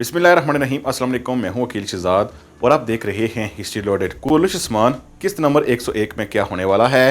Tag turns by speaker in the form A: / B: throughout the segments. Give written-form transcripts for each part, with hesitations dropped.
A: बिस्मिल्लाहिर्रहमानिर्रहीम। अस्सलाम वालेकुम। मैं हूं वकील शहजाद और आप देख रहे हैं हिस्ट्री लोडेड। बलूचिस्तान किस्त नंबर 101 में क्या होने वाला है,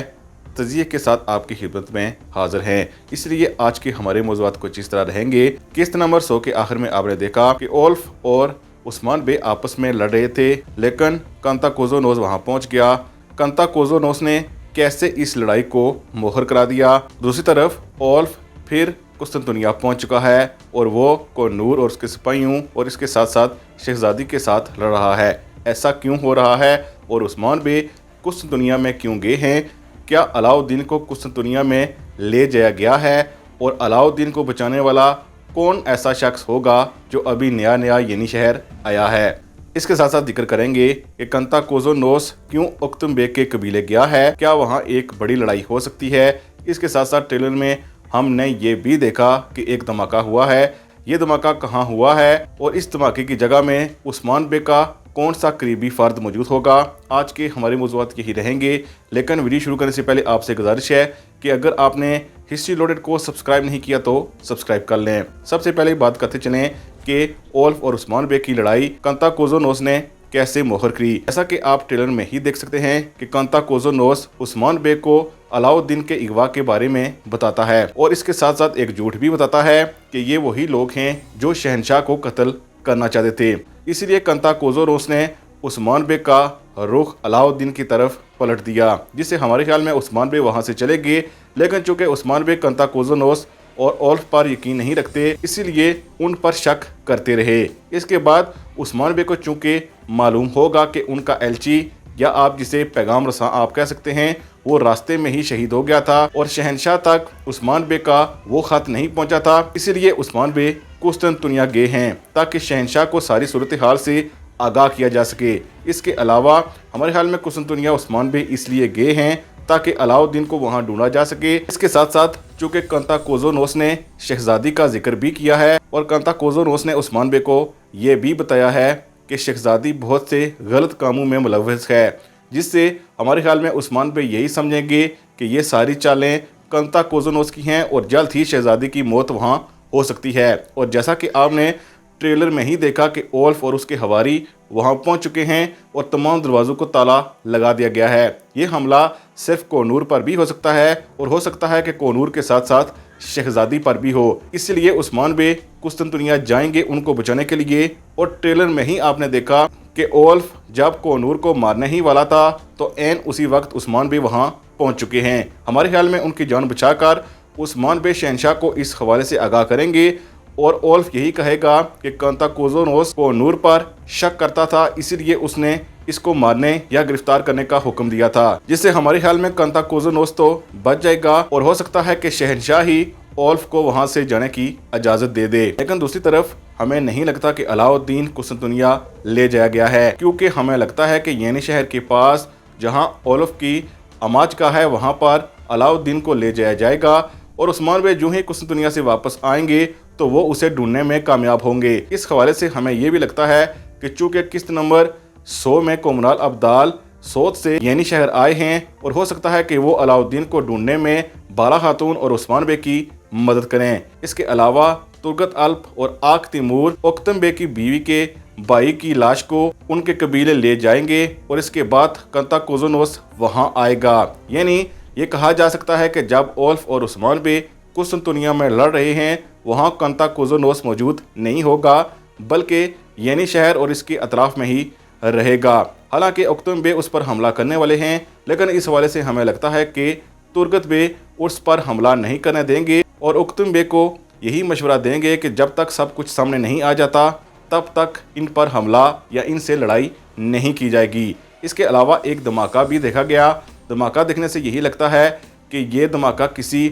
A: तजिए के साथ आपकी खिदमत में हाजिर हैं। इसलिए आज के हमारे मौज़ूआत कुछ इस तरह रहेंगे। किस्त नंबर 100 के आखिर में आपने देखा कि ओल्फ और उस्मान बे आपस में लड़ रहे थे, लेकिन कंताकोज़ोनोस वहां पहुंच गया। कंताकोज़ोनोस ने कैसे इस लड़ाई को मोहर करा दिया। दूसरी तरफ ओल्फ फिर कुस्तुनतुनिया पहुंच चुका है और वो कोनूर और उसके सिपाहियों और इसके साथ साथ शहजादी के साथ लड़ रहा है। ऐसा क्यों हो रहा है और उस्मान बे कुस्तुनतुनिया में क्यों गए हैं? क्या अलाउद्दीन को कुस्तुनतुनिया में ले जाया गया है और अलाउद्दीन को बचाने वाला कौन ऐसा शख्स होगा जो अभी नया नया येनी शहर आया है? इसके साथ साथ जिक्र करेंगे कि कंताकोज़ोनोस क्यों उक्तुम बेग के कबीले गया है, क्या वहाँ एक बड़ी लड़ाई हो सकती है। इसके साथ साथ ट्रेलर में हमने ये भी देखा कि एक धमाका हुआ है। ये धमाका कहाँ हुआ है और इस धमाके की जगह में उस्मान बे का कौन सा करीबी फ़र्द मौजूद होगा। आज के हमारे मौज़ूआत यही रहेंगे, लेकिन वीडियो शुरू करने से पहले आपसे गुजारिश है कि अगर आपने हिस्ट्री लोडेड को सब्सक्राइब नहीं किया तो सब्सक्राइब कर लें। सबसे पहले बात करते चलें कि ओल्फ और उस्मान बे की लड़ाई कंताकोज़ोनोस ने कैसे मोहर की। जैसा कि आप ट्रेलर में ही देख सकते हैं कि कंताकोज़ोनोस उस्मान बे को अलाउद्दीन के अगवा के बारे में बताता है और इसके साथ साथ एक झूठ भी बताता है कि ये वही लोग हैं जो शहनशाह को कत्ल करना चाहते थे। इसलिए कंताकोज़ोनोस ने उस्मान बे का रुख अलाउद्दीन की तरफ पलट दिया, जिससे हमारे ख्याल में उस्मान बे वहां से चले गए। लेकिन चूंकि उस्मान बे कंताकोज़ोनोस और ओल्फ पर यकीन नहीं रखते, इसीलिए उन पर शक करते रहे। इसके बाद उस्मान बे को चूंकि मालूम होगा कि उनका एलची या आप जिसे पैगाम रसा आप कह सकते हैं, वो रास्ते में ही शहीद हो गया था और शहनशाह तक उस्मान बे का वो खत नहीं पहुंचा था। इसीलिए उस्मान बे कुस्तुनतुनिया गए हैं ताकि शहनशाह को सारी सूरत हाल से आगाह किया जा सके। इसके अलावा हमारे ख्याल में कुस्तुनतुनिया उस्मान बे इसलिए गए हैं ताकि अलाउद्दीन को वहां ढूंढा जा सके। इसके साथ साथ चूंकि कंताकोज़ोनोस ने शहजादी का जिक्र भी किया है और कंताकोज़ोनोस ने उस्मान बे को ये भी बताया है कि शहजादी बहुत से गलत कामों में मुलव्वस है, जिससे हमारे ख्याल में उस्मान बे यही समझेंगे कि ये सारी चालें कंताकोज़ोनोस की हैं और जल्द ही शहजादी की मौत वहाँ हो सकती है। और जैसा कि आपने ट्रेलर में ही देखा कि ओल्फ और उसके हवारी वहां पहुंच चुके हैं और तमाम दरवाज़ों को ताला लगा दिया गया है। ये हमला सिर्फ कोनूर पर भी हो सकता है और हो सकता है कि कोनूर के साथ साथ शहजादी पर भी हो। इसलिए उस्मान बे कुस्तुनतुनिया जाएंगे उनको बचाने के लिए। और ट्रेलर में ही आपने देखा कि ओल्फ जब कोनूर को मारने ही वाला था तो ऐन उसी वक्त उस्मान बे वहां पहुंच चुके हैं। हमारे ख्याल में उनकी जान बचाकर उस्मान बे शहनशाह को इस हवाले से आगाह करेंगे और ओल्फ यही कहेगा कि कंताकोज़ोनोस कोनूर पर शक करता था, इसीलिए उसने इसको मारने या गिरफ्तार करने का हुक्म दिया था, जिससे हमारे ख्याल में कंताकोज़ोनोस तो बच जाएगा और हो सकता है कि शहनशाह ही ओल्फ को वहां से जाने की इजाजत दे दे। लेकिन दूसरी तरफ हमें नहीं लगता कि अलाउद्दीन कुस्तुनतुनिया ले जाया गया है, क्योंकि हमें लगता है कि येनी शहर के पास जहां ओल्फ की अमाज का है वहां पर अलाउद्दीन को ले जाया जाएगा और उस्मान बे जो ही कुस्तुनतुनिया से वापस आएंगे तो वो उसे ढूंढने में कामयाब होंगे। इस हवाले से हमें यह भी लगता है कि चूंकि किस्त नंबर 100 में कोमराल अब्दाल सोत से येनी शहर आए हैं और हो सकता है कि वो अलाउद्दीन को ढूंढने में बाला खातून और उस्मान बे की मदद करें। इसके अलावा तुर्गत अल्प और आक तिमूर उक्तम बे की बीवी के भाई की लाश को उनके कबीले ले जाएंगे और इसके बाद कंताकोज़ोनोस वहां आएगा। यानी ये कहा जा सकता है कि जब ओल्फ और उस्मान बे कुस्तुनतुनिया में लड़ रहे हैं वहाँ कंताकोज़ोनोस मौजूद नहीं होगा, बल्कि येनी शहर और इसके अतराफ में ही रहेगा। हालांकि उक्तुम बे उस पर हमला करने वाले हैं, लेकिन इस हवाले से हमें लगता है कि तुर्गत बे उस पर हमला नहीं करने देंगे और उक्तुम बे को यही मशवरा देंगे कि जब तक सब कुछ सामने नहीं आ जाता तब तक इन पर हमला या इनसे लड़ाई नहीं की जाएगी। इसके अलावा एक धमाका भी देखा गया। धमाका देखने से यही लगता है कि ये धमाका किसी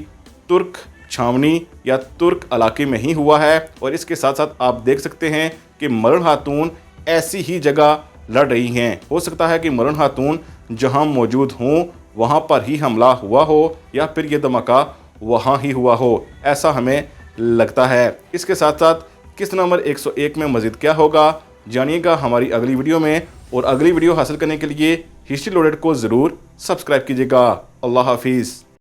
A: तुर्क छावनी या तुर्क इलाके में ही हुआ है और इसके साथ साथ आप देख सकते हैं कि मरण खातून ऐसी ही जगह लड़ रही हैं। हो सकता है कि मरण खातून जहां मौजूद हों वहां पर ही हमला हुआ हो या फिर ये धमाका वहां ही हुआ हो, ऐसा हमें लगता है। इसके साथ साथ किस्त नंबर 101 में मज़ीद क्या होगा जानिएगा हमारी अगली वीडियो में, और अगली वीडियो हासिल करने के लिए हिस्ट्री लोडेड को ज़रूर सब्सक्राइब कीजिएगा। अल्लाह हाफिज़।